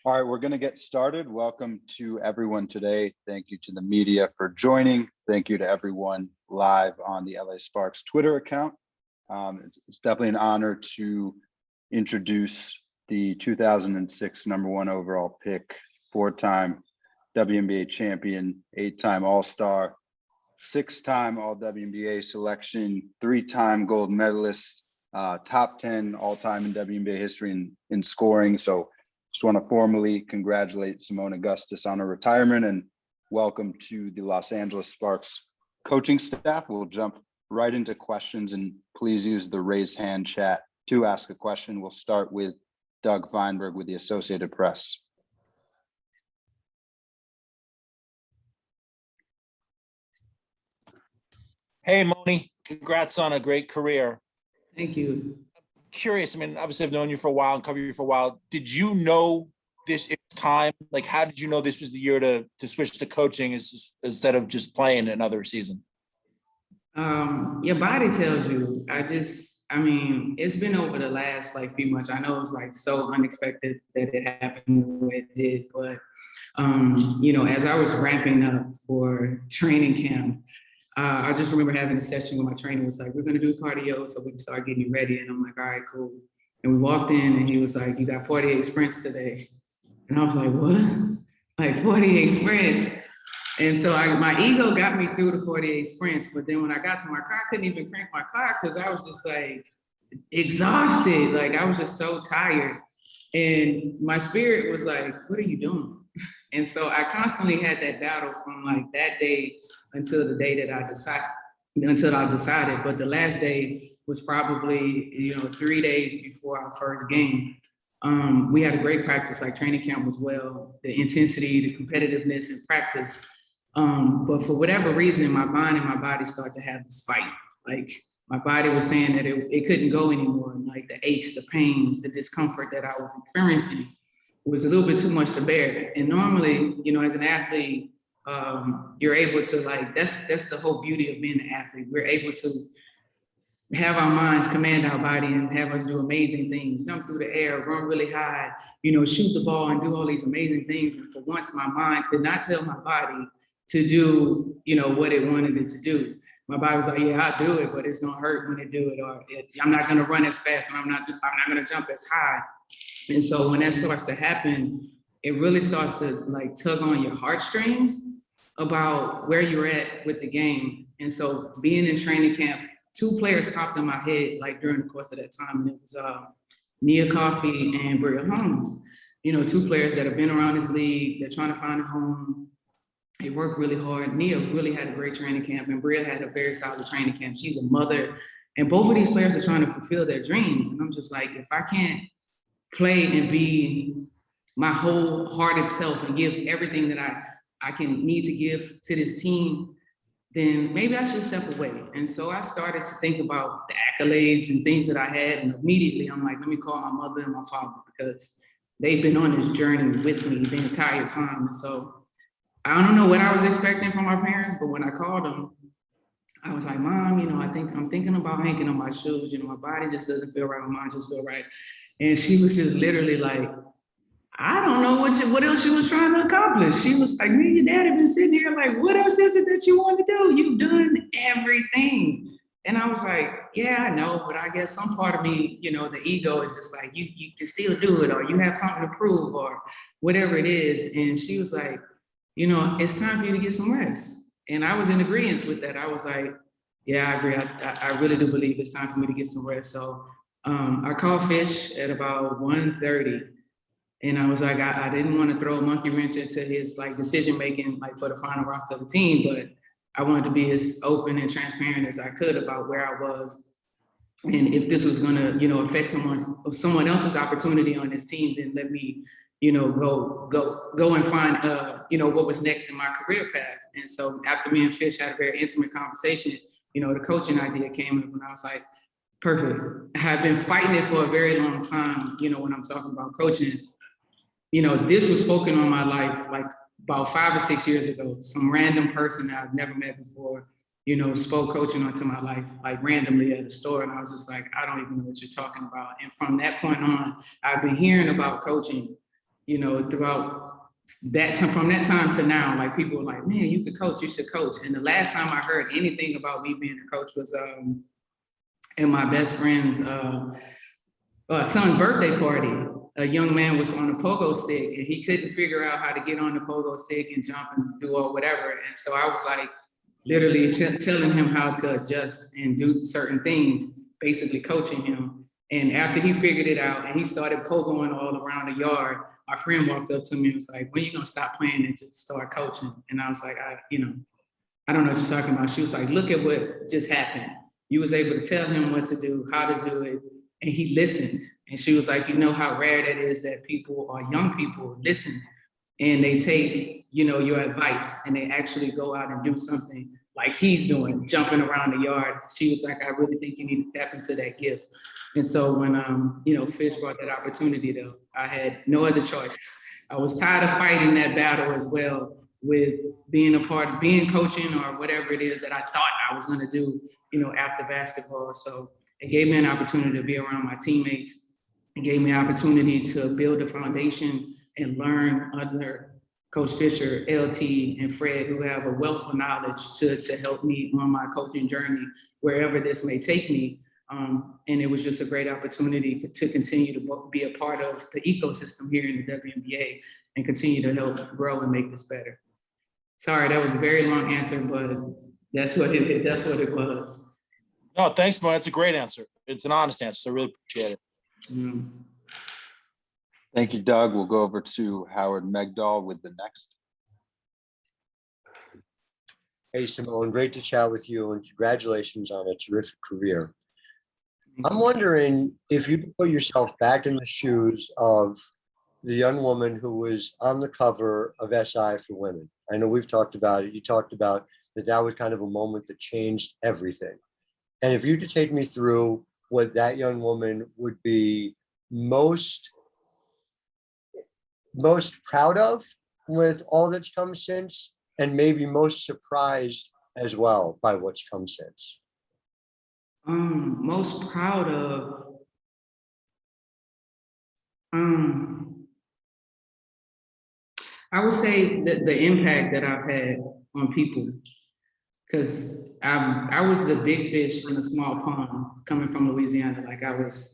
All right, we're going to get started. Welcome to everyone today. Thank you to the media for joining. Thank you to everyone live on the LA Sparks Twitter account. It's definitely an honor to introduce the 2006 #1 overall pick, 4-time WNBA champion, 8-time All-Star, 6-time All-WNBA selection, 3-time gold medalist, top 10 all-time in WNBA history in scoring. So just want to formally congratulate Seimone Augustus on her retirement and welcome to the Los Angeles Sparks coaching staff. We'll jump right into questions, and please use the raise hand chat to ask a question. We'll start with Doug Feinberg with the Associated Press. Hey, Moni, congrats on a great career. Thank you. Curious, I mean, obviously I've known you for a while and covered you for a while. Did you know this is time? Like, how did you know this was the year to switch to coaching instead of just playing another season? Your body tells you. I mean, it's been over the last few months. I know it's so unexpected that it happened the way it did, but as I was ramping up for training camp, I just remember having a session with my trainer. Was like, we're gonna do cardio so we can start getting you ready. And I'm like, all right, cool. And we walked in and he was like, you got 48 sprints today. And I was like, what? Like 48 sprints? And so my ego got me through the 48 sprints. But then when I got to my car, I couldn't even crank my car because I was just exhausted. I was just so tired. And my spirit was like, what are you doing? And so I constantly had that battle from that day until the day that I decided. But the last day was probably, 3 days before our first game. We had a great practice, training camp was well, the intensity, the competitiveness in practice. But for whatever reason, my mind and my body started to have this fight. My body was saying that it couldn't go anymore. And the aches, the pains, the discomfort that I was experiencing was a little bit too much to bear. And normally, as an athlete, you're able to that's the whole beauty of being an athlete. We're able to have our minds command our body and have us do amazing things, jump through the air, run really high, shoot the ball and do all these amazing things. And for once, my mind could not tell my body to do, what it wanted it to do. My body was like, yeah, I'll do it, but it's gonna hurt when it do it, or I'm not gonna run as fast and I'm not gonna jump as high. And so when that starts to happen, it really starts to tug on your heartstrings about where you're at with the game. And so being in training camp, 2 players popped in my head during the course of that time. And it was Nia Coffey and Bria Holmes. 2 players that have been around this league, they're trying to find a home. They work really hard. Nia really had a great training camp and Bria had a very solid training camp. She's a mother. And both of these players are trying to fulfill their dreams. And I'm just like, if I can't play and be my wholehearted self and give everything that I can need to give to this team, then maybe I should step away. And so I started to think about the accolades and things that I had. And immediately I'm like, let me call my mother and my father because they've been on this journey with me the entire time. And so I don't know what I was expecting from my parents, but when I called them, I was like, Mom, I'm thinking about hanging on my shoes. My body just doesn't feel right. My mind just feel right. And she was just literally like, I don't know what else she was trying to accomplish. She was like, me and your dad have been sitting here what else is it that you want to do? You've done everything. And I was like, yeah, I know, but I guess some part of me, the ego is just like, you can still do it, or you have something to prove, or whatever it is. And she was like, it's time for you to get some rest. And I was in agreement with that. I was like, yeah, I agree. I really do believe it's time for me to get some rest. So I called Fish at about 1:30. And I was like, I didn't want to throw a monkey wrench into his decision-making for the final roster of the team, but I wanted to be as open and transparent as I could about where I was. And if this was gonna, affect someone else's opportunity on this team, then let me, go and find, what was next in my career path. And so after me and Fish had a very intimate conversation, the coaching idea came up and I was like, perfect. I have been fighting it for a very long time, when I'm talking about coaching. This was spoken on my life about 5 or 6 years ago. Some random person that I've never met before, spoke coaching onto my life, randomly at a store. And I was just like, I don't even know what you're talking about. And from that point on, I've been hearing about coaching, throughout that time, from that time to now, like people were like, man, you could coach, you should coach. And the last time I heard anything about me being a coach was in my best friend's son's birthday party. A young man was on a pogo stick and he couldn't figure out how to get on the pogo stick and jump and do or whatever. And so I was like literally telling him how to adjust and do certain things, basically coaching him. And after he figured it out and he started pogoing all around the yard, my friend walked up to me and was like, when are you gonna stop playing and just start coaching? And I was like, I don't know what you're talking about. She was like, look at what just happened. You was able to tell him what to do, how to do it, and he listened. And she was like, you know how rare that is that people or young people listen and they take, your advice and they actually go out and do something like he's doing, jumping around the yard. She was like, I really think you need to tap into that gift. And so when, Fish brought that opportunity though, I had no other choice. I was tired of fighting that battle as well with being a part of being coaching or whatever it is that I thought I was gonna do, after basketball. So it gave me an opportunity to be around my teammates. It gave me an opportunity to build a foundation and learn under Coach Fisher, LT, and Fred, who have a wealth of knowledge to help me on my coaching journey, wherever this may take me. And it was just a great opportunity to continue to be a part of the ecosystem here in the WNBA and continue to help grow and make this better. Sorry, that was a very long answer, but that's what it was. No, thanks, Mo. That's a great answer. It's an honest answer, so I really appreciate it. Thank you, Doug. We'll go over to Howard Megdal with the next. Hey, Seimone, great to chat with you and congratulations on a terrific career. I'm wondering if you could put yourself back in the shoes of the young woman who was on the cover of SI for Women. I know we've talked about it. You talked about that was kind of a moment that changed everything. And if you could take me through what that young woman would be most proud of with all that's come since, and maybe most surprised as well by what's come since. Most proud of, I would say that the impact that I've had on people, because I was the big fish in a small pond coming from Louisiana. Like I was,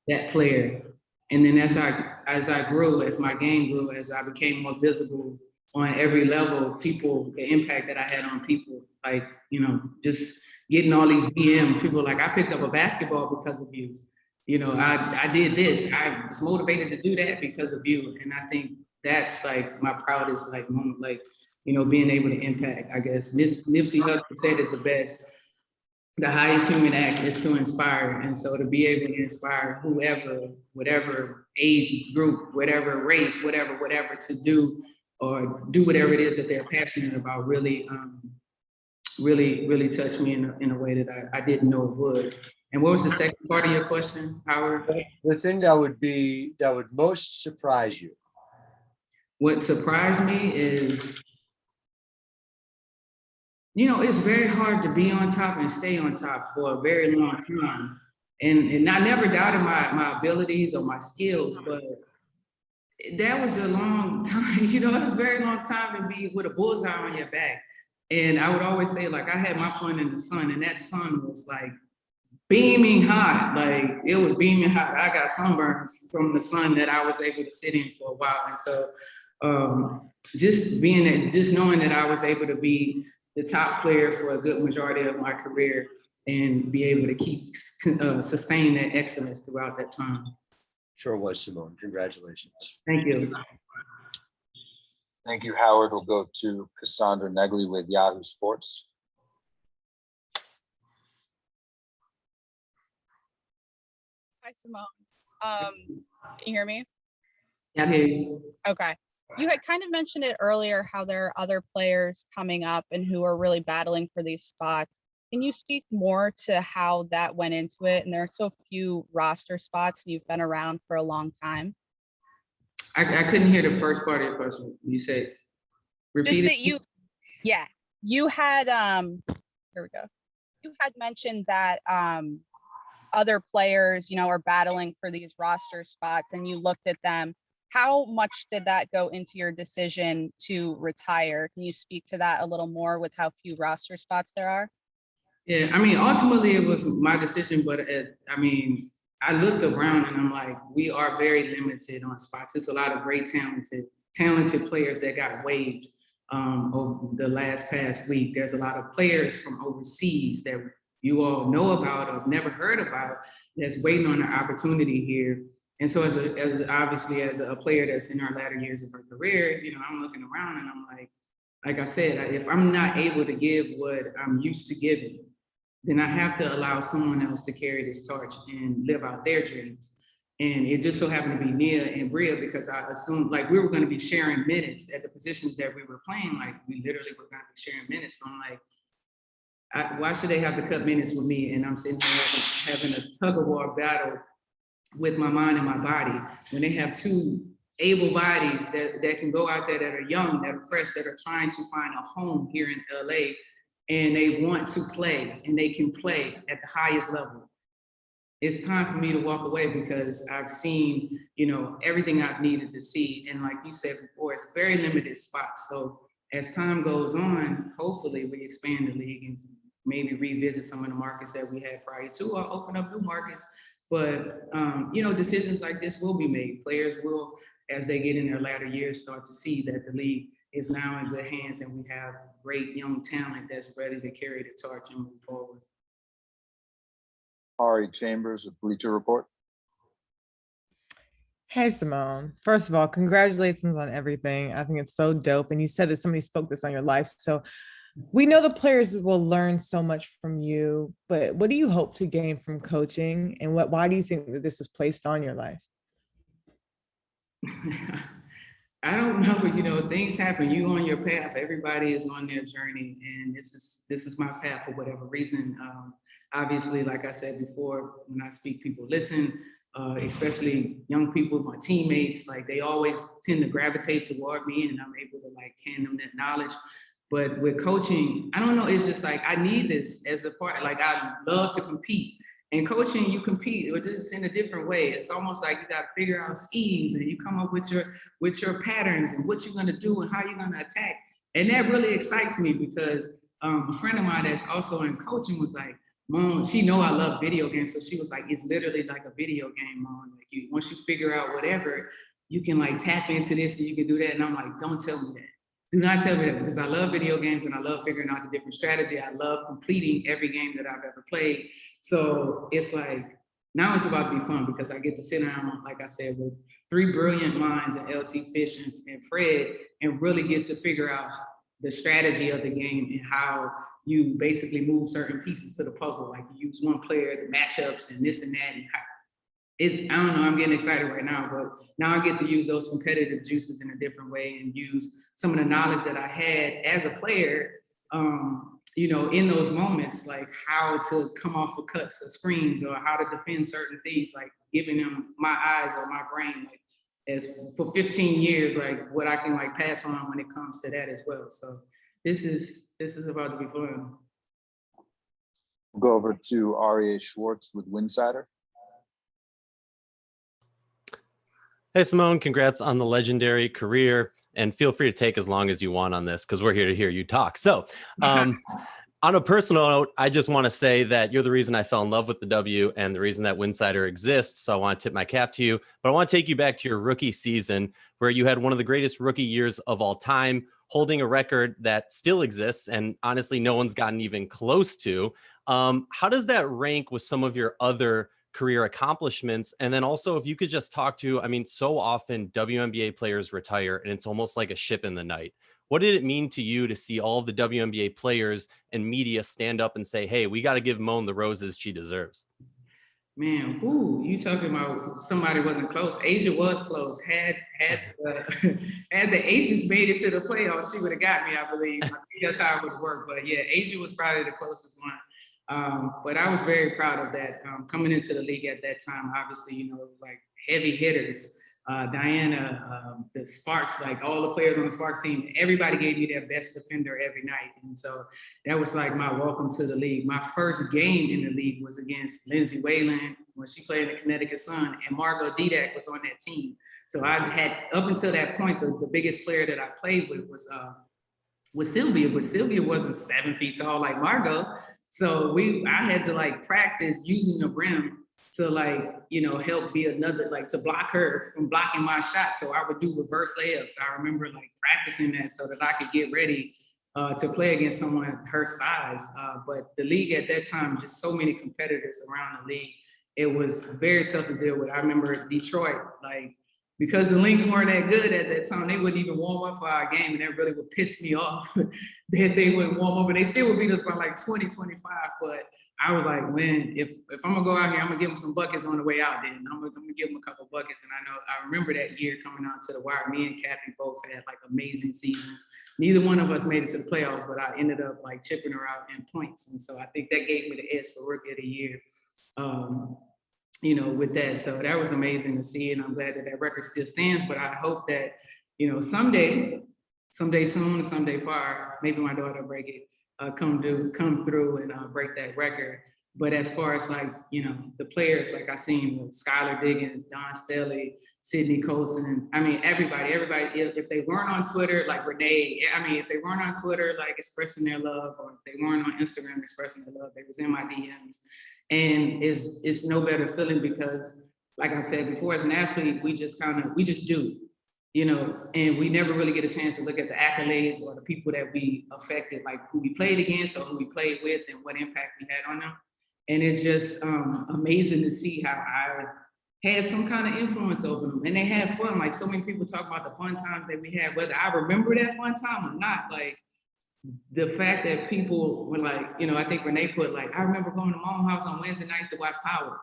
that player. And then as I grew, as my game grew, as I became more visible on every level, the impact that I had on people, like, just getting all these DMs, people like, I picked up a basketball because of you. I did this. I was motivated to do that because of you. And I think that's like my proudest moment, being able to impact, I guess. Nipsey Hussle said it the best. The highest human act is to inspire. And so to be able to inspire whoever, whatever age group, whatever race, whatever, to do or do whatever it is that they're passionate about really touched me in a way that I didn't know it would. And what was the second part of your question, Howard? The thing that would most surprise you. What surprised me is, it's very hard to be on top and stay on top for a very long time. And I never doubted my abilities or my skills, but that was a long time, it was a very long time to be with a bullseye on your back. And I would always say, like, I had my fun in the sun, and that sun was like beaming hot. Like, it was beaming hot. I got sunburns from the sun that I was able to sit in for a while. And so just knowing that I was able to be the top player for a good majority of my career and be able to sustain that excellence throughout that time. Sure was, Seimone. Congratulations. Thank you. Thank you, Howard. We'll go to Cassandra Negley with Yahoo Sports. Hi, Seimone. Can you hear me? Yeah, I hear you. Okay. You had kind of mentioned it earlier, how there are other players coming up and who are really battling for these spots. Can you speak more to how that went into it? And there are so few roster spots and you've been around for a long time. I couldn't hear the first part of your question. You said, repeat just that you had, here we go. You had mentioned that other players, are battling for these roster spots and you looked at them How much did that go into your decision to retire? Can you speak to that a little more with how few roster spots there are? Yeah, I mean, ultimately it was my decision, but I mean, I looked around and I'm like, we are very limited on spots. There's a lot of great talented players that got waived over the past week. There's a lot of players from overseas that you all know about or have never heard about that's waiting on an opportunity here. And so obviously as a player that's in our latter years of her career, you know, I'm looking around and I'm like I said, if I'm not able to give what I'm used to giving, then I have to allow someone else to carry this torch and live out their dreams. And it just so happened to be Nia and Bria because I assumed like we were going to be sharing minutes at the positions that we were playing. Like we literally were going to be sharing minutes. So I'm like, why should they have to cut minutes with me? And I'm sitting here having a tug of war battle with my mind and my body when they have two able bodies that can go out there that are young, that are fresh, that are trying to find a home here in LA, and they want to play and they can play at the highest level. It's time for me to walk away because I've seen, you know, everything I've needed to see. And like you said before, it's very limited spots. So as time goes on, hopefully we expand the league and maybe revisit some of the markets that we had prior to or open up new markets. But, you know, decisions like this will be made. Players will, as they get in their latter years, start to see that the league is now in good hands and we have great young talent that's ready to carry the torch and move forward. Ari Chambers with Bleacher Report. Hey, Simone. First of all, congratulations on everything. I think it's so dope. And you said that somebody spoke this on your life. So we know the players will learn so much from you, but what do you hope to gain from coaching? And why do you think that this was placed on your life? I don't know, you know, things happen. You on your path. Everybody is on their journey, and this is my path for whatever reason. Obviously, like I said before, when I speak, people listen, especially young people, my teammates. Like they always tend to gravitate toward me, and I'm able to like hand them that knowledge. But with coaching, I don't know. It's just like I need this as a part. Like I love to compete. In coaching, you compete, but this is in a different way. It's almost like you got to figure out schemes and you come up with your patterns and what you're going to do and how you're going to attack. And that really excites me because a friend of mine that's also in coaching was like, Mom, she know I love video games. So she was like, it's literally like a video game, Mom. Like once you figure out whatever, you can like tap into this and you can do that. And I'm like, don't tell me that. Do not tell me that because I love video games and I love figuring out the different strategy. I love completing every game that I've ever played. So it's like, now it's about to be fun because I get to sit down, like I said, with three brilliant minds and LT Fish and Fred and really get to figure out the strategy of the game and how you basically move certain pieces to the puzzle. Like you use one player, the matchups and this and that. And I don't know, I'm getting excited right now, but now I get to use those competitive juices in a different way and use some of the knowledge that I had as a player, you know, in those moments, like how to come off of cuts or screens or how to defend certain things, like giving them my eyes or my brain, like as for 15 years, like what I can like pass on when it comes to that as well. So this is about to be fun. We'll go over to Aria Schwartz with Winsider. Hey, Simone, congrats on the legendary career. And feel free to take as long as you want on this because we're here to hear you talk. So on a personal note, I just want to say that you're the reason I fell in love with the W and the reason that Winsider exists. So I want to tip my cap to you. But I want to take you back to your rookie season where you had one of the greatest rookie years of all time, holding a record that still exists. And honestly, no one's gotten even close to. How does that rank with some of your other career accomplishments? And then also if you could just talk to, I mean, so often WNBA players retire and it's almost like a ship in the night. What did it mean to you to see all of the WNBA players and media stand up and say, hey, we got to give Moan the roses she deserves? Man, you talking about somebody wasn't close. Asia was close. Had the Aces made it to the playoffs, she would have got me, I believe. I think that's how it would work. But yeah, Asia was probably the closest one. But I was very proud of that. Coming into the league at that time, obviously, you know, it was like heavy hitters. Diana, the Sparks, like all the players on the Sparks team, everybody gave me their best defender every night. And so that was like my welcome to the league. My first game in the league was against Lindsay Whalen when she played in the Connecticut Sun, and Margot Didak was on that team. So I had, up until that point, the biggest player that I played with was Sylvia, but Sylvia wasn't 7 feet tall like Margot. So I had to like practice using the rim to like, you know, help be another, like to block her from blocking my shot. So I would do reverse layups. I remember like practicing that so that I could get ready to play against someone her size. But the league at that time, just so many competitors around the league, it was very tough to deal with. I remember Detroit, like, because the Lynx weren't that good at that time, they wouldn't even warm up for our game, and that really would piss me off that they wouldn't warm up, and they still would beat us by like 20, 25. But I was like, man, if I'm gonna go out here, I'm gonna give them some buckets on the way out there. And I'm gonna give them a couple buckets. And I remember that year coming out to the wire, me and Kathy both had like amazing seasons. Neither one of us made it to the playoffs, but I ended up like chipping her out in points. And so I think that gave me the edge for Rookie of the Year. You know, with that. So that was amazing to see, and I'm glad that that record still stands. But I hope that, you know, someday soon, someday far, maybe my daughter will break it, come through and break that record. But as far as like, you know, the players, like I seen with Skylar Diggins, Don Stelly, Sydney Colson, I mean, everybody, if they weren't on Twitter, like Renee, I mean, if they weren't on Twitter, like expressing their love, or if they weren't on Instagram expressing their love, they was in my DMs. And it's no better feeling because, like I've said before, as an athlete, we just do, you know, and we never really get a chance to look at the accolades or the people that we affected, like who we played against or who we played with and what impact we had on them. And it's just amazing to see how I had some kind of influence over them, and they had fun. Like so many people talk about the fun times that we had, whether I remember that fun time or not, like, the fact that people were like, you know, I think Renee put like, I remember going to Mom House on Wednesday nights to watch Power.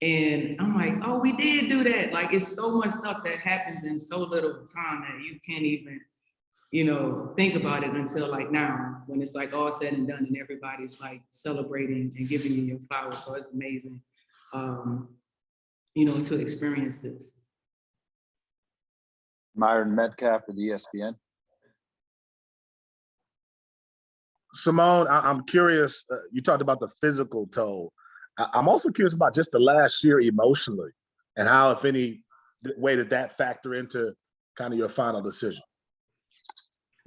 And I'm like, oh, we did do that. Like, it's so much stuff that happens in so little time that you can't even, you know, think about it until like now, when it's like all said and done and everybody's like celebrating and giving you your flowers. So it's amazing, you know, to experience this. Myron Metcalf for the ESPN. Seimone, I'm curious, you talked about the physical toll. I'm also curious about just the last year emotionally and how, if any way did that factor into kind of your final decision?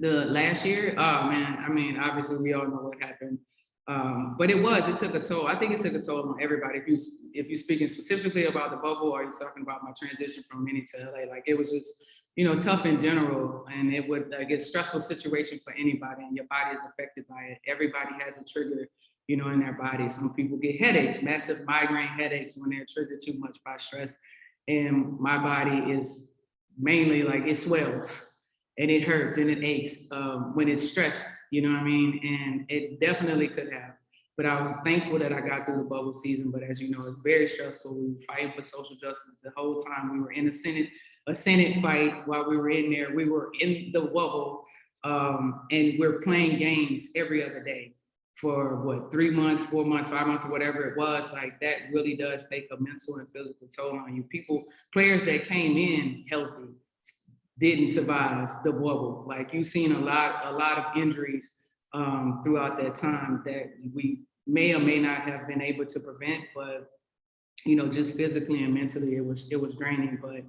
The last year, oh man, I mean, obviously we all know what happened. But it took a toll. I think it took a toll on everybody. If you're speaking specifically about the bubble, or you're talking about my transition from Minnie to LA, like it was just, you know, tough in general, and it would get a stressful situation for anybody, and your body is affected by it. Everybody has a trigger, you know, in their body. Some people get headaches, massive migraine headaches when they're triggered too much by stress. And my body is mainly like, it swells and it hurts and it aches when it's stressed, you know what I mean? And it definitely could have. But I was thankful that I got through the bubble season. But as you know, it's very stressful. We were fighting for social justice the whole time. We were in a Senate fight while we were in there. We were in the bubble, and we're playing games every other day for what, 3 months, 4 months, 5 months, or whatever it was. Like, that really does take a mental and physical toll on you. Players that came in healthy didn't survive the bubble. Like, you've seen a lot of injuries throughout that time that we may or may not have been able to prevent, but you know, just physically and mentally, it was draining. But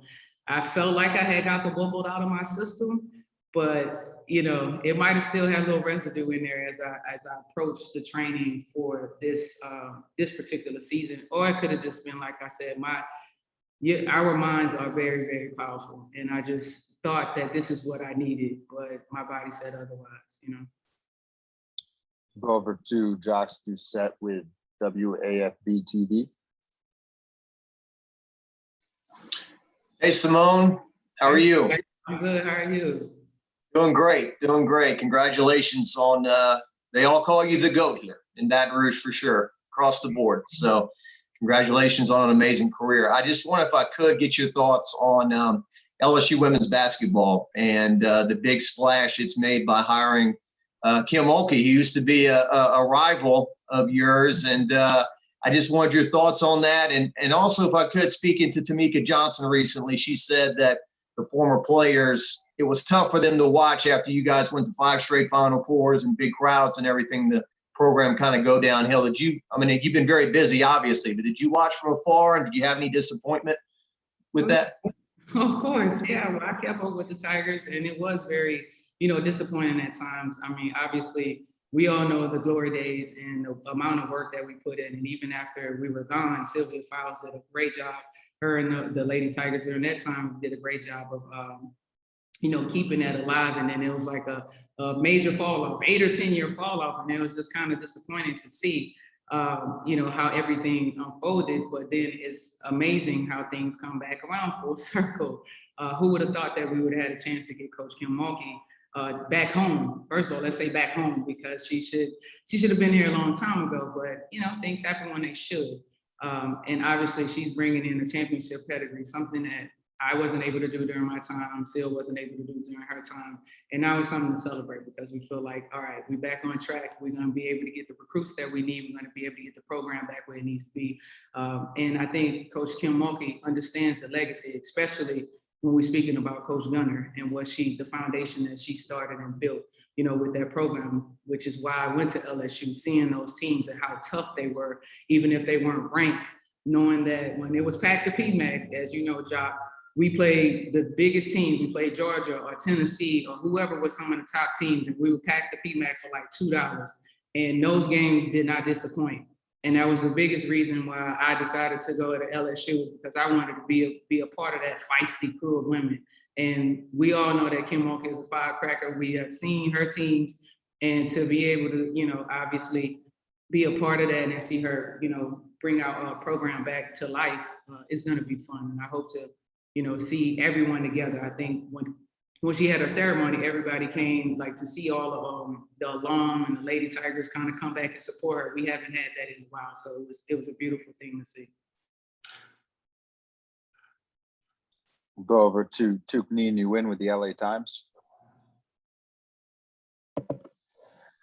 I felt like I had got the bubble out of my system, but you know, it might have still had a little residue in there as I approached the training for this particular season. Or it could have just been, like I said, our minds are very, very powerful, and I just thought that this is what I needed, but my body said otherwise, you know. Go over to Josh Doucette with WAFB TV. Hey, Seimone, how are you? I'm good, how are you? Doing great. Congratulations on, they all call you the GOAT here in Baton Rouge for sure, across the board. So congratulations on an amazing career. I just want, if I could, get your thoughts on LSU women's basketball and the big splash it's made by hiring Kim Mulkey, who used to be a rival of yours. And I just wanted your thoughts on that. And also, if I could, speaking to Tamika Johnson recently, she said that the former players, it was tough for them to watch after you guys went to 5 straight Final Fours and big crowds and everything, the program kind of go downhill. You've been very busy, obviously, but did you watch from afar, and did you have any disappointment with that? Of course, yeah. Well, I kept up with the Tigers, and it was very, disappointing at times. I mean, obviously, we all know the glory days and the amount of work that we put in. And even after we were gone, Sylvia Fowles did a great job. Her and the Lady Tigers during that time did a great job of, keeping that alive. And then it was like a major fall off, 8 or 10-year fall off, and it was just kind of disappointing to see. How everything unfolded, but then it's amazing how things come back around full circle. Who would have thought that we would have had a chance to get Coach Kim Mulkey back home? First of all, let's say back home, because she should have been here a long time ago, but things happen when they should. And obviously she's bringing in a championship pedigree, something that I wasn't able to do during my time, Sil wasn't able to do during her time. And now it's something to celebrate because we feel like, all right, we're back on track. We're going to be able to get the recruits that we need. We're going to be able to get the program back where it needs to be. And I think Coach Kim Mulkey understands the legacy, especially when we're speaking about Coach Gunter and the foundation that she started and built, with that program, which is why I went to LSU, seeing those teams and how tough they were, even if they weren't ranked, knowing that when it was packed to PMAC, as you know, Jock, we played the biggest teams. We played Georgia or Tennessee or whoever was some of the top teams, and we would pack the PMAC for like $2. And those games did not disappoint. And that was the biggest reason why I decided to go to LSU, because I wanted to be a part of that feisty crew of women. And we all know that Kim Mulkey is a firecracker. We have seen her teams, and to be able to, obviously be a part of that and see her, bring our program back to life is going to be fun. And I hope to, see everyone together. I think when she had her ceremony, everybody came like to see all of the alum and the Lady Tigers kind of come back and support her. We haven't had that in a while, so it was a beautiful thing to see. We'll go over to Tupneen Nguyen with the LA Times.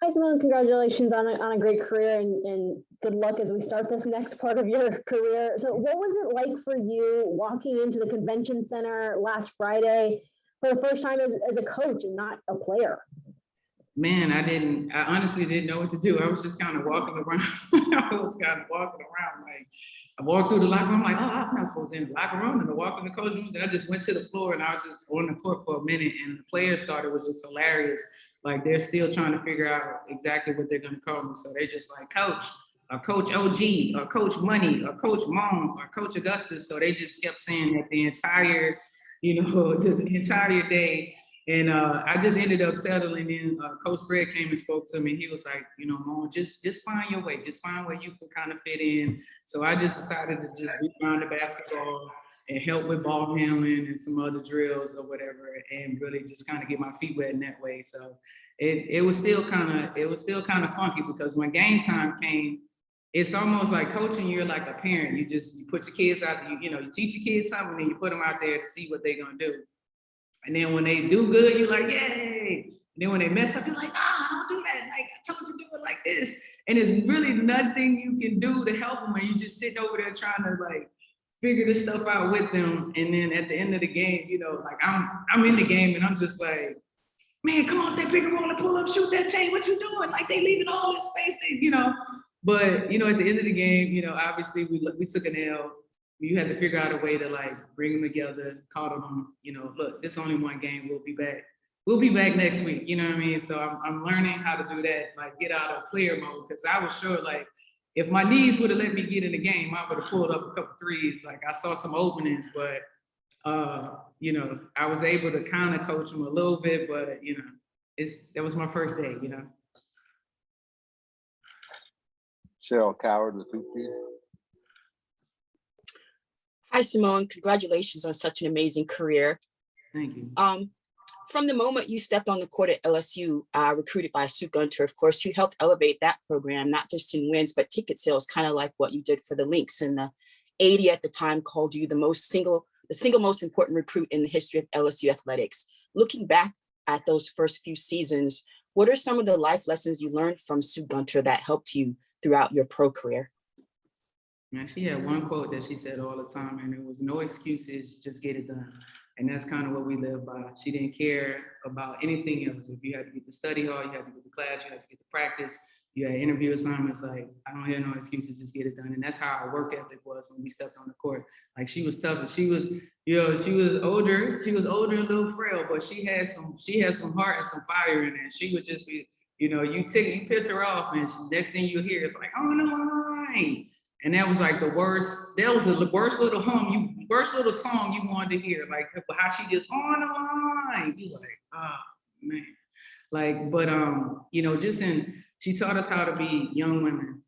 Hi, Simone. Congratulations on a great career and good luck as we start this next part of your career. So what was it like for you walking into the convention center last Friday for the first time as a coach and not a player? Man, I honestly didn't know what to do. I was just kind of walking around. Like, I walked through the locker room, I'm like, I'm not supposed to be in the locker room. And I walked in the coach room, then I just went to the floor and I was just on the court for a minute. And the players thought it was just hilarious. Like, they're still trying to figure out exactly what they're going to call me. So they're just like, Coach, or Coach OG, or Coach Money, or Coach Mom, or Coach Augustus. So they just kept saying that the entire, the entire day. And I just ended up settling in. Coach Fred came and spoke to me. He was like, Mom, just find your way. Just find where you can kind of fit in. So I just decided to just rewind the basketball and help with ball handling and some other drills or whatever, and really just kind of get my feet wet in that way. So it was still kind of funky, because when game time came, it's almost like coaching. You're like a parent. You put your kids out there, you teach your kids something, and you put them out there to see what they're gonna do. And then when they do good, you're like, yay. And then when they mess up, you're like, don't do that. Like, I told you to do it like this. And there's really nothing you can do to help them when you just sitting over there trying to like figure this stuff out with them. And then at the end of the game, like I'm in the game and I'm just like, man, come off that pick and roll and pull up, shoot that chain. What you doing? Like, they leaving all this space, But, at the end of the game, obviously we took an L. You had to figure out a way to like bring them together, call them, look, this is only one game. We'll be back. We'll be back next week. You know what I mean? So I'm learning how to do that, like get out of player mode. Cause I was sure like, if my knees would have let me get in the game, I would have pulled up a couple threes. Like, I saw some openings, but I was able to kind of coach them a little bit, but that was my first day, Cheryl Coward with Hoopy. Hi, Simone. Congratulations on such an amazing career. Thank you. From the moment you stepped on the court at LSU, recruited by Sue Gunter, of course, you helped elevate that program, not just in wins, but ticket sales, kind of like what you did for the Lynx. And the 80 at the time called you the single most important recruit in the history of LSU athletics. Looking back at those first few seasons, what are some of the life lessons you learned from Sue Gunter that helped you throughout your pro career? Yeah, she had one quote that she said all the time, and it was, no excuses, just get it done. And that's kind of what we live by. She didn't care about anything else. If you had to get to study hall, you had to get to class, you had to get to practice, You had interview assignments, like, I don't hear no excuses, just get it done. And that's how our work ethic was when we stepped on the court. Like, she was tough, and she was, she was older, a little frail, but she had some heart and some fire in there. She would just be, you piss her off, and next thing you hear is like, on the line. And that was like the worst little worst little song you wanted to hear, like how she just on the line. You like, oh man. Like, but she taught us how to be young women.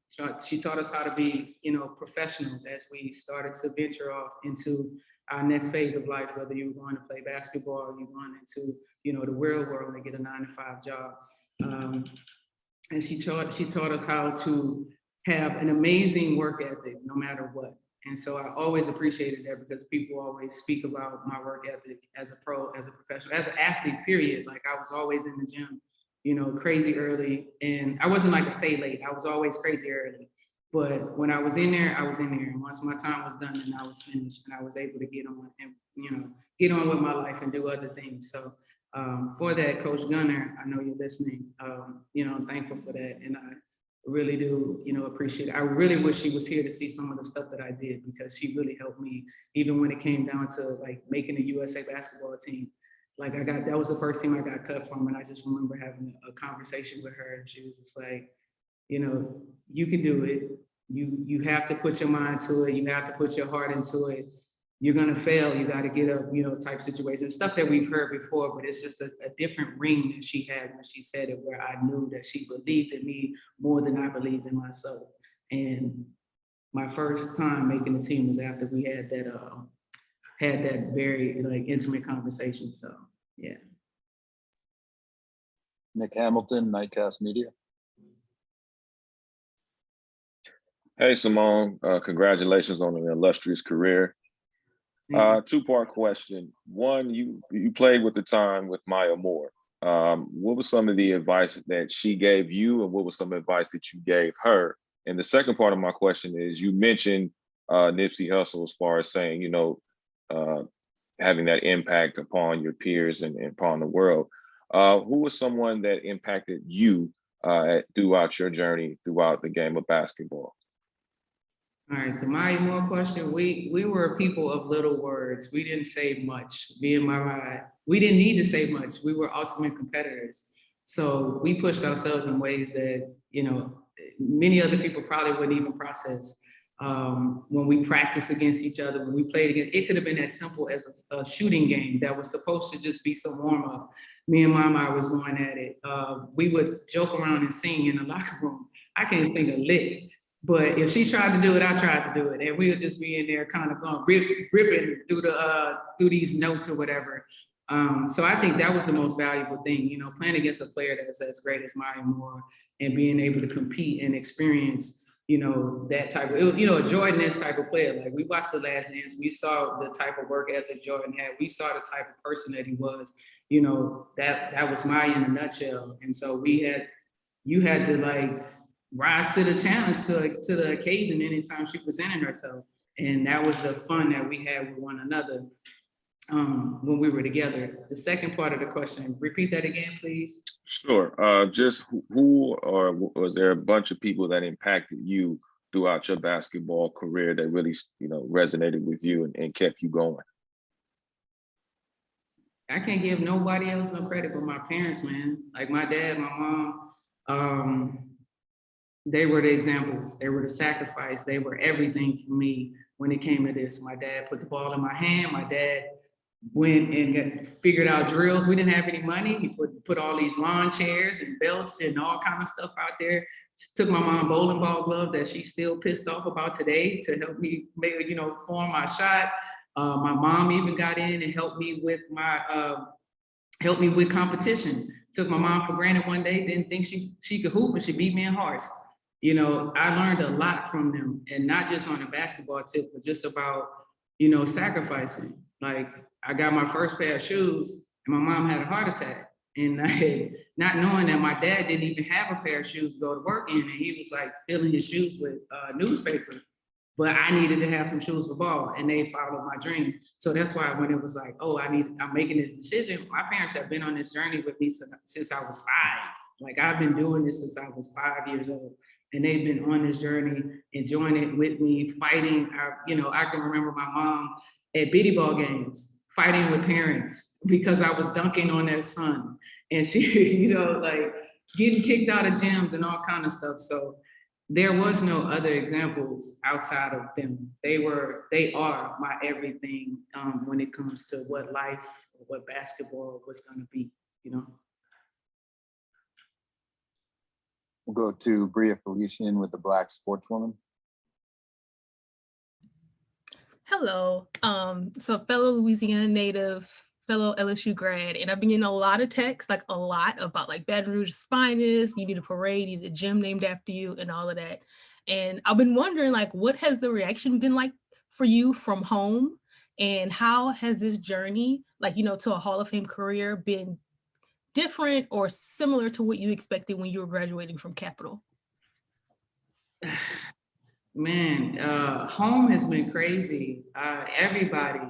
She taught us how to be, professionals as we started to venture off into our next phase of life, whether you were going to play basketball or you going into, the real world and get a 9-to-5 job. And she taught us how to have an amazing work ethic no matter what. And so I always appreciated that, because people always speak about my work ethic as a pro, as a professional, as an athlete, period. Like, I was always in the gym, crazy early. And I wasn't like a stay late. I was always crazy early. But when I was in there, I was in there. And once my time was done and I was finished, and I was able to get on and, get on with my life and do other things. So for that, Coach Gunter, I know you're listening. I'm thankful for that. And I really do, appreciate it. I really wish she was here to see some of the stuff that I did, because she really helped me, even when it came down to like making the USA basketball team. Like, that was the first team I got cut from, and I just remember having a conversation with her, and she was just like, you can do it. You have to put your mind to it. You have to put your heart into it. You're gonna fail. You got to get up, type situation. Stuff that we've heard before, but it's just a different ring that she had when she said it, where I knew that she believed in me more than I believed in myself. And my first time making the team was after we had that very like intimate conversation. So yeah. Nick Hamilton, Nightcast Media. Hey, Seimone, congratulations on an illustrious career. Two-part question. One, you played with the time with Maya Moore. What was some of the advice that she gave you, and what was some advice that you gave her? And the second part of my question is, you mentioned Nipsey Hussle as far as saying, having that impact upon your peers and upon the world. Who was someone that impacted you throughout your journey, throughout the game of basketball? All right, the Maya Moore question, we were people of little words. We didn't say much. Me and my ride, we didn't need to say much. We were ultimate competitors. So we pushed ourselves in ways that, many other people probably wouldn't even process. When we practiced against each other, when we played against, it could have been as simple as a shooting game that was supposed to just be some warm up. Me and Mama was going at it. We would joke around and sing in the locker room. I can't sing a lick. But if she tried to do it, I tried to do it. And we would just be in there kind of going ripping through these notes or whatever. So I think that was the most valuable thing, playing against a player that's as great as Maya Moore and being able to compete and experience, that type of, a Jordan-esque type of player. Like, we watched The Last Dance, we saw the type of work ethic Jordan had. We saw the type of person that he was, that was Maya in a nutshell. And so you had to like, rise to the challenge, to the occasion anytime she presented herself. And that was the fun that we had with one another when we were together. The second part of the question, repeat that again, please. Sure. Just who, or was there a bunch of people that impacted you throughout your basketball career that really, resonated with you and kept you going? I can't give nobody else no credit but my parents, man. Like, my dad, my mom, they were the examples. They were the sacrifice. They were everything for me when it came to this. My dad put the ball in my hand. My dad went and figured out drills. We didn't have any money. He put all these lawn chairs and belts and all kind of stuff out there. Took my mom bowling ball glove that she's still pissed off about today to help me, form my shot. My mom even got in and helped me with competition. Took my mom for granted one day, didn't think she could hoop, and she beat me in hearts. I learned a lot from them, and not just on a basketball tip, but just about, sacrificing. Like, I got my first pair of shoes and my mom had a heart attack. And not knowing that my dad didn't even have a pair of shoes to go to work in, and he was like filling his shoes with newspaper. But I needed to have some shoes for ball, and they followed my dream. So that's why when it was like, oh, I'm making this decision, my parents have been on this journey with me since I was 5. Like I've been doing this since I was 5 years old, and they've been on this journey, enjoying it with me, fighting. I can remember my mom at biddy ball games, fighting with parents because I was dunking on their son, and she, like getting kicked out of gyms and all kind of stuff. So there was no other examples outside of them. They are my everything when it comes to what life, what basketball was going to be, We'll go to Bria Felician with the Black Sportswoman. Hello. So fellow Louisiana native, fellow LSU grad, and I've been getting a lot of texts, like a lot about like Baton Rouge's finest, you need a parade, you need a gym named after you and all of that. And I've been wondering, like, what has the reaction been like for you from home? And how has this journey, like, to a Hall of Fame career been different or similar to what you expected when you were graduating from Capital? Man, home has been crazy. Everybody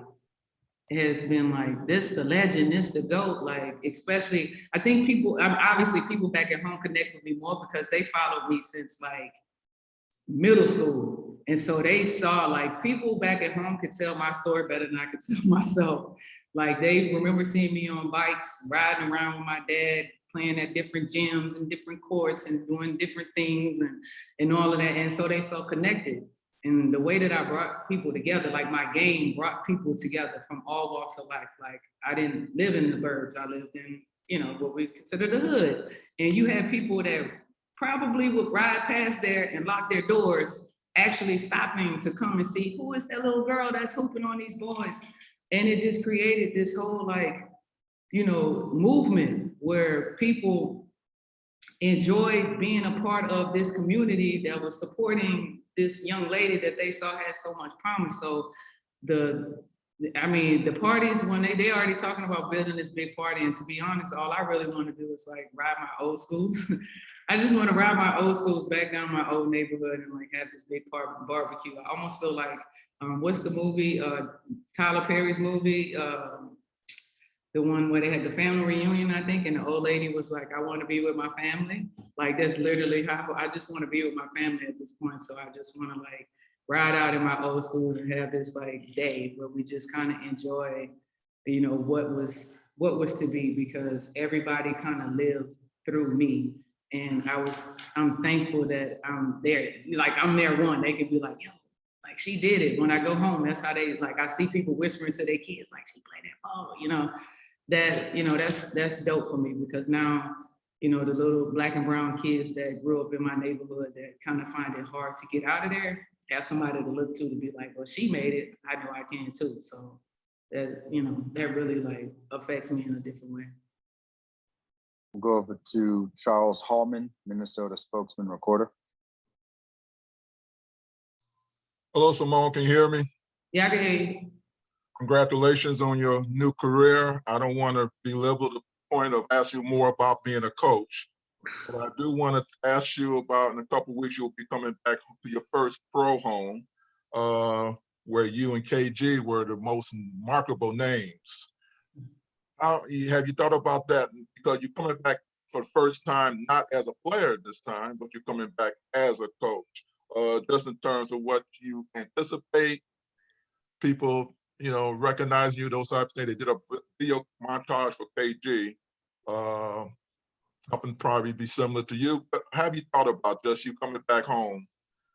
has been like, this the legend, this the GOAT. Like, especially, I think obviously people back at home connect with me more because they followed me since like middle school. And so they saw, like, people back at home could tell my story better than I could tell myself. Like, they remember seeing me on bikes, riding around with my dad, playing at different gyms and different courts and doing different things and all of that. And so they felt connected. And the way that I brought people together, like my game brought people together from all walks of life. Like, I didn't live in the burbs. I lived in, what we consider the hood. And you had people that probably would ride past there and lock their doors, actually stopping to come and see, who is that little girl that's hooping on these boys? And it just created this whole, like, movement where people enjoyed being a part of this community that was supporting this young lady that they saw had so much promise. So the parties, when they already talking about building this big party, and to be honest, all I really want to do is like ride my old schools. I just want to ride my old schools back down my old neighborhood and like have this big barbecue. I almost feel like, what's the movie, Tyler Perry's movie, the one where they had the family reunion, I think, and the old lady was like, I want to be with my family. Like, that's literally how I just want to be with my family at this point. So I just want to like ride out in my old school and have this like day where we just kind of enjoy, what was to be, because everybody kind of lived through me. And I'm thankful that I'm there. Like, I'm there one, they can be like, yo, like, she did it. When I go home, that's how they, like, I see people whispering to their kids, like, she played that ball, that's dope for me, because now, the little Black and brown kids that grew up in my neighborhood that kind of find it hard to get out of there, have somebody to look to be like, well, she made it, I know I can too. So that, that really like affects me in a different way. We'll go over to Charles Hallman, Minnesota spokesman recorder. Hello, Seimone, can you hear me? Yeah, I can hear you. Congratulations on your new career. I don't want to belittle the point of asking you more about being a coach, but I do want to ask you about, in a couple of weeks, you'll be coming back to your first pro home, where you and KG were the most remarkable names. Have you thought about that? Because you're coming back for the first time, not as a player this time, but you're coming back as a coach. Just in terms of what you anticipate, people, recognize you, those types of things. They did a video montage for KG. Something probably be similar to you. But have you thought about just you coming back home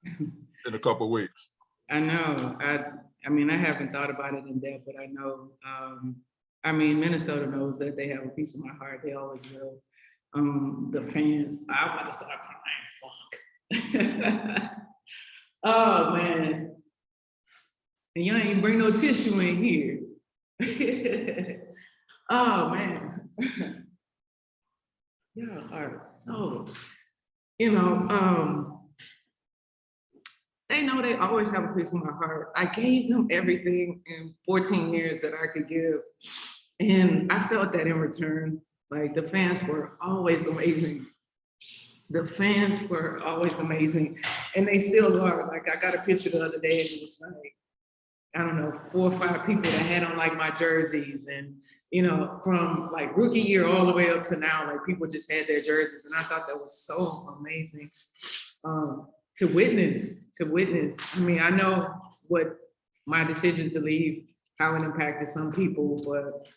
in a couple of weeks? I know. I mean, I haven't thought about it in depth, but I know. Minnesota knows that they have a piece of my heart. They always will. The fans, I'm about to start crying. Fuck. Oh man. And y'all ain't bring no tissue in here. Oh man. Y'all are so, they know they always have a piece of my heart. I gave them everything in 14 years that I could give. And I felt that in return. Like, the fans were always amazing. The fans were always amazing. And they still are. Like, I got a picture the other day and it was like, I don't know, 4 or 5 people that had on like my jerseys, and you know, from like rookie year all the way up to now, like people just had their jerseys, and I thought that was so amazing to witness. I mean, I know what my decision to leave, how it impacted some people, but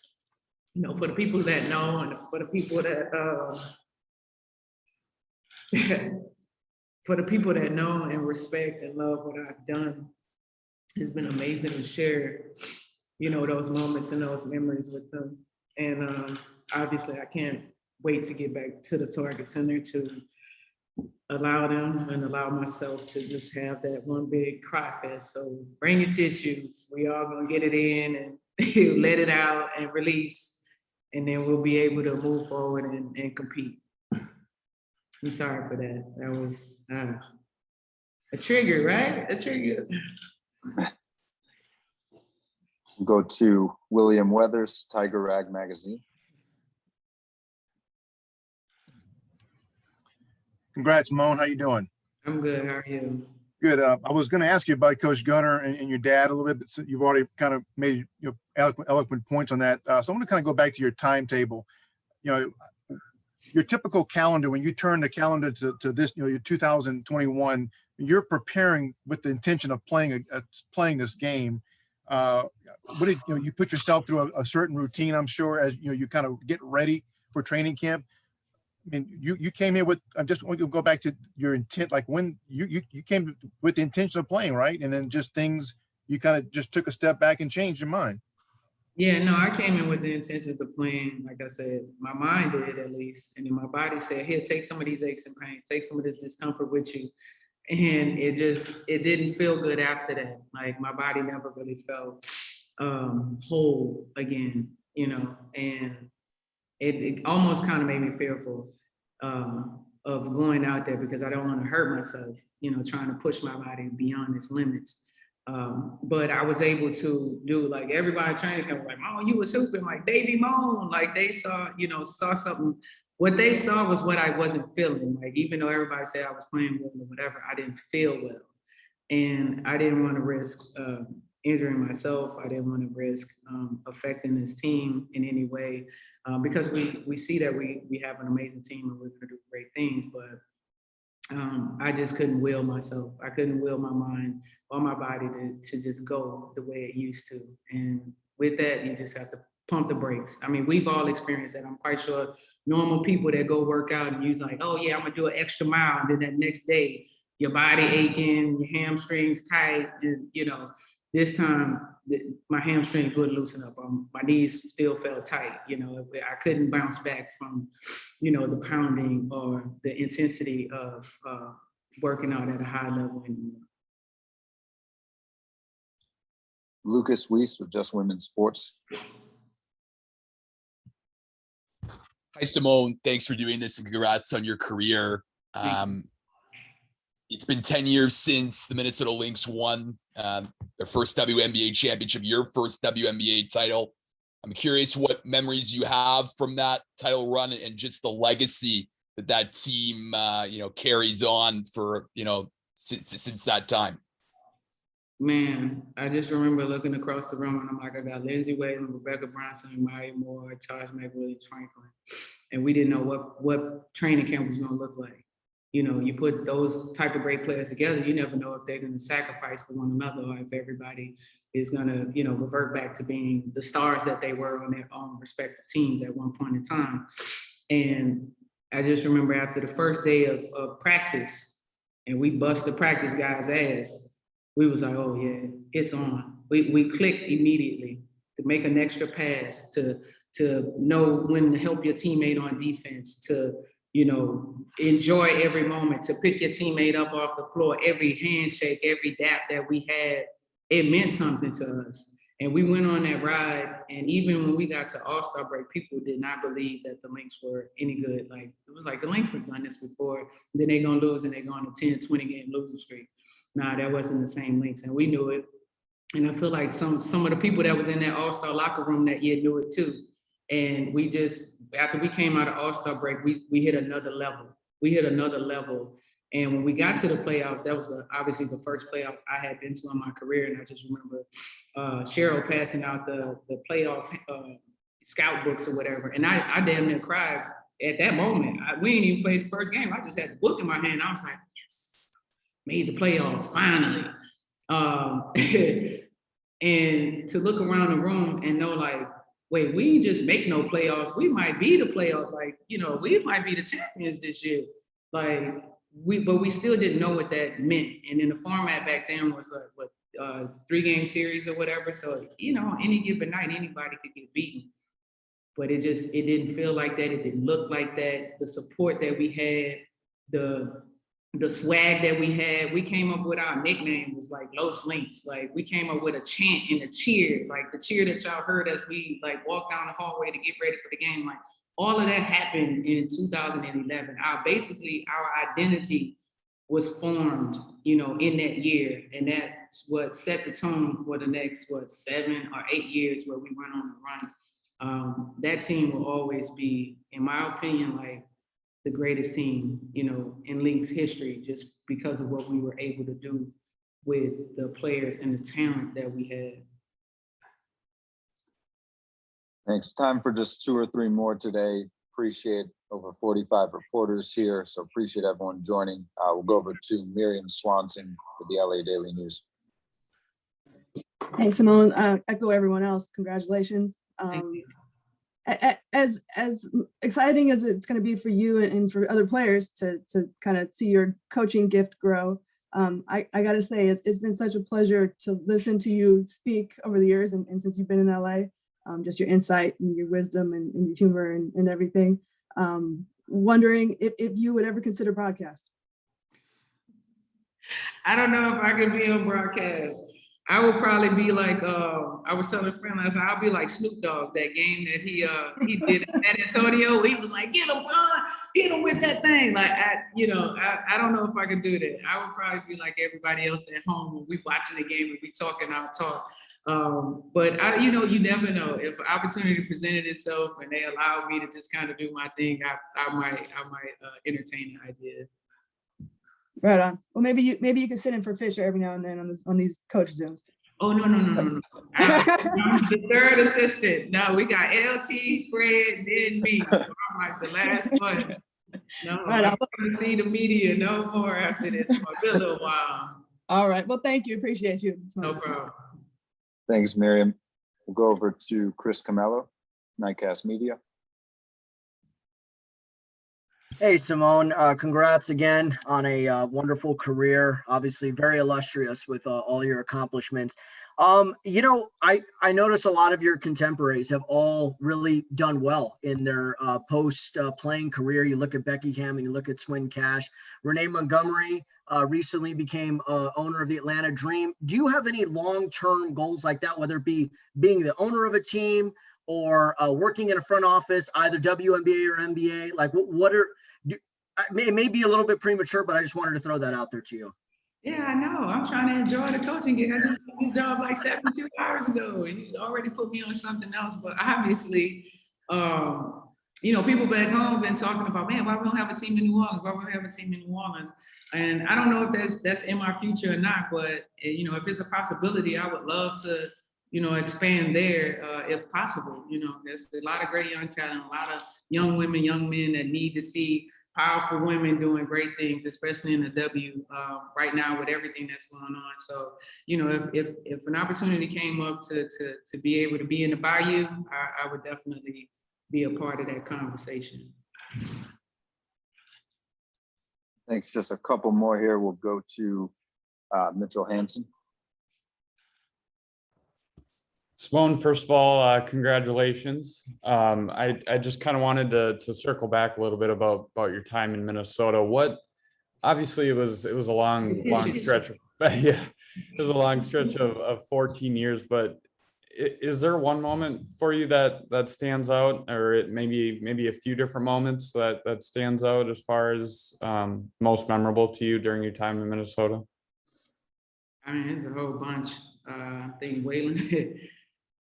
you know, for the people that know, and for the people that for the people that know and respect and love what I've done, it's been amazing to share, you know, those moments and those memories with them. And obviously I can't wait to get back to the Target Center to allow them and allow myself to just have that one big cry fest. So bring your tissues. We all gonna get it in and let it out and release. And then we'll be able to move forward and compete. I'm sorry for that. That was a trigger, right? A trigger. Go to William Weathers, Tiger Rag Magazine. Congrats, Moan. How you doing? I'm good. How are you? Good. I was going to ask you about Coach Gunter and your dad a little bit, but you've already kind of made eloquent points on that. So I'm going to kind of go back to your timetable. You know, your typical calendar, when you turn the calendar to this, you know, your 2021, you're preparing with the intention of playing this game. What did you know? You put yourself through a certain routine, I'm sure, as you know, you kind of get ready for training camp. I mean, you came here with. I just want to go back to your intent, like when you came with the intention of playing, right? And then just things, you kind of just took a step back and changed your mind. Yeah, no, I came in with the intentions of playing. Like I said, my mind did at least, and then my body said, "Here, take some of these aches and pains, take some of this discomfort with you." And it didn't feel good after that. Like my body never really felt whole again, you know, and it almost kind of made me fearful of going out there because I don't want to hurt myself, you know, trying to push my body beyond its limits. But I was able to do, like, everybody training camp was like, "Oh, you was hooping like Davy Moan." Like they saw something. What they saw was what I wasn't feeling. Like, even though everybody said I was playing well or whatever, I didn't feel well. And I didn't want to risk injuring myself. I didn't want to risk affecting this team in any way because we see that we have an amazing team and we're going to do great things. But I just couldn't will myself. I couldn't will my mind or my body to just go the way it used to. And with that, you just have to pump the brakes. I mean, we've all experienced that. I'm quite sure normal people that go work out and you're like, "Oh yeah, I'm gonna do an extra mile," and then that next day, your body aching, your hamstrings tight, and you know, this time my hamstrings wouldn't loosen up. My knees still felt tight. You know, I couldn't bounce back from, you know, the pounding or the intensity of working out at a high level anymore. Lucas Weiss with Just Women's Sports. Hi, Simone. Thanks for doing this and congrats on your career. It's been 10 years since the Minnesota Lynx won their first WNBA championship, your first WNBA title. I'm curious what memories you have from that title run and just the legacy that team, you know, carries on for, you know, since that time. Man, I just remember looking across the room and I'm like, I got Lindsay Whalen, Rebecca Bronson, Maya Moore, Taj McWilliams, Franklin. And we didn't know what training camp was gonna look like. You know, you put those type of great players together, you never know if they're gonna sacrifice for one another or if everybody is gonna, you know, revert back to being the stars that they were on their own respective teams at one point in time. And I just remember after the first day of practice, and we bust the practice guy's ass, we was like, "Oh yeah, it's on." We clicked immediately to make an extra pass, to know when to help your teammate on defense, to, you know, enjoy every moment, to pick your teammate up off the floor, every handshake, every dap that we had, it meant something to us. And we went on that ride, and even when we got to All-Star break, people did not believe that the Lynx were any good. Like, it was like, the Lynx have done this before, then they're gonna lose and they're going to 10, 20 game losing streak. Nah, that wasn't the same Lynx, and we knew it. And I feel like some of the people that was in that All-Star locker room that year knew it too. And we just, after we came out of All-Star break, we hit another level. We hit another level. And when we got to the playoffs, that was obviously the first playoffs I had been to in my career. And I just remember Cheryl passing out the playoff scout books or whatever. And I damn near cried at that moment. We didn't even play the first game. I just had the book in my hand. I was like, yes, made the playoffs finally. And to look around the room and know like, wait, we didn't just make no playoffs. We might be the playoffs. Like, you know, we might be the champions this year. Like, but we still didn't know what that meant. And then the format back then was like, what, 3-game series or whatever. So, you know, any given night, anybody could get beaten. But it didn't feel like that. It didn't look like that. The support that we had, the swag that we had, we came up with our nickname was like Los Lynx. Like we came up with a chant and a cheer, like the cheer that y'all heard as we like walk down the hallway to get ready for the game. Like all of that happened in 2011. Our identity was formed, you know, in that year. And that's what set the tone for the next, 7 or 8 years where we went on the run. That team will always be, in my opinion, like the greatest team, you know, in Lynx history, just because of what we were able to do with the players and the talent that we had. Thanks. Time for just 2 or 3 more today. Appreciate over 45 reporters here, so appreciate everyone joining. We'll go over to Miriam Swanson with the LA Daily News. Hey, Seimone, echo everyone else. Congratulations. As exciting as it's going to be for you and for other players to kind of see your coaching gift grow, I got to say it's been such a pleasure to listen to you speak over the years and since you've been in LA, just your insight and your wisdom and your humor and everything. Wondering if you would ever consider broadcast. I don't know if I could be on broadcast. I would probably be like, I was telling a friend last night, I'll be like Snoop Dogg, that game that he did in San Antonio. He was like, get him, hit him with that thing. Like, I don't know if I could do that. I would probably be like everybody else at home when we watching the game and we talking our talk. But you never know. If an opportunity presented itself and they allowed me to just kind of do my thing, I might entertain the idea. Right on. Well, maybe you can sit in for Fisher every now and then on these coach Zooms. Oh no. I'm the third assistant. No, we got LT, Fred, then me. So I'm like the last one. No, right, I'm gonna see the media no more after this for a little while. All right. Well, thank you. Appreciate you. No problem. Thanks, Miriam. We'll go over to Chris Camello, Nightcast Media. Hey, Seimone, congrats again on a wonderful career. Obviously very illustrious with all your accomplishments. I noticed a lot of your contemporaries have all really done well in their post-playing career. You look at Becky Hammond, you look at Swin Cash. Renee Montgomery recently became owner of the Atlanta Dream. Do you have any long-term goals like that, whether it be being the owner of a team or working in a front office, either WNBA or NBA? Like it may be a little bit premature, but I just wanted to throw that out there to you. Yeah, I know. I'm trying to enjoy the coaching gig. I just got this job like 72 hours ago, and you already put me on something else. But obviously, people back home been talking about, man, why we don't have a team in New Orleans? Why we don't have a team in New Orleans? And I don't know if that's in my future or not. But if it's a possibility, I would love to, expand there if possible. There's a lot of great young talent, a lot of young women, young men that need to see powerful women doing great things, especially in the W right now with everything that's going on. So, if an opportunity came up to be able to be in the Bayou, I would definitely be a part of that conversation. Thanks. Just a couple more here. We'll go to Mitchell Hansen. Seimone, first of all, congratulations. I just kind of wanted to circle back a little bit about your time in Minnesota. Obviously it was a long stretch of, yeah, it was a long stretch of 14 years, but is there one moment for you that stands out, or it maybe a few different moments that stands out as far as most memorable to you during your time in Minnesota? I mean, there's a whole bunch. I think Waylon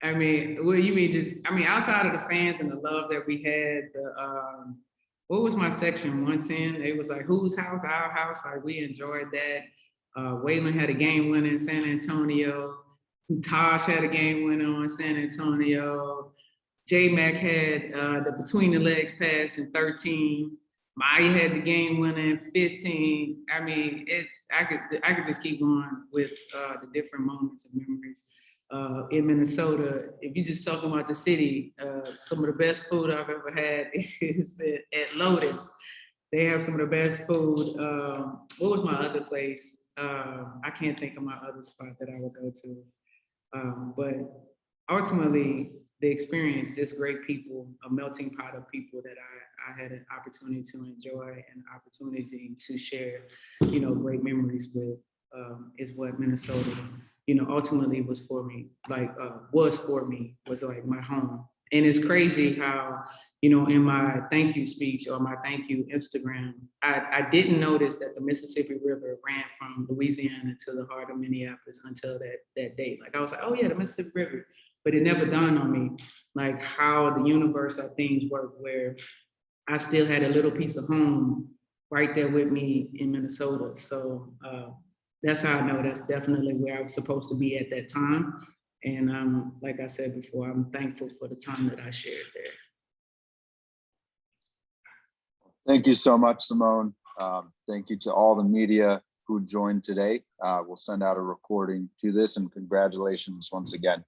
I mean, what you mean outside of the fans and the love that we had, what was my section 110? It was like, whose house, our house. Like, we enjoyed that. Waylon had a game winner in San Antonio. Tosh had a game winner on San Antonio. J-Mac had the between the legs pass in 13. Maya had the game winner in 15. I mean, I could just keep going with the different moments and memories. In Minnesota, if you're just talking about the city, some of the best food I've ever had is at Lotus. They have some of the best food. What was my other place? I can't think of my other spot that I would go to. But ultimately, the experience, just great people, a melting pot of people that I had an opportunity to enjoy and opportunity to share, great memories with, is what Minnesota, ultimately was for me, was like my home. And it's crazy how, in my thank you speech or my thank you Instagram, I didn't notice that the Mississippi River ran from Louisiana to the heart of Minneapolis until that date. Like I was like, oh yeah, the Mississippi River. But it never dawned on me, like how the universe of things work, where I still had a little piece of home right there with me in Minnesota. So that's how I know that's definitely where I was supposed to be at that time. And like I said before, I'm thankful for the time that I shared there. Thank you so much, Seimone. Thank you to all the media who joined today. We'll send out a recording to this, and congratulations once again.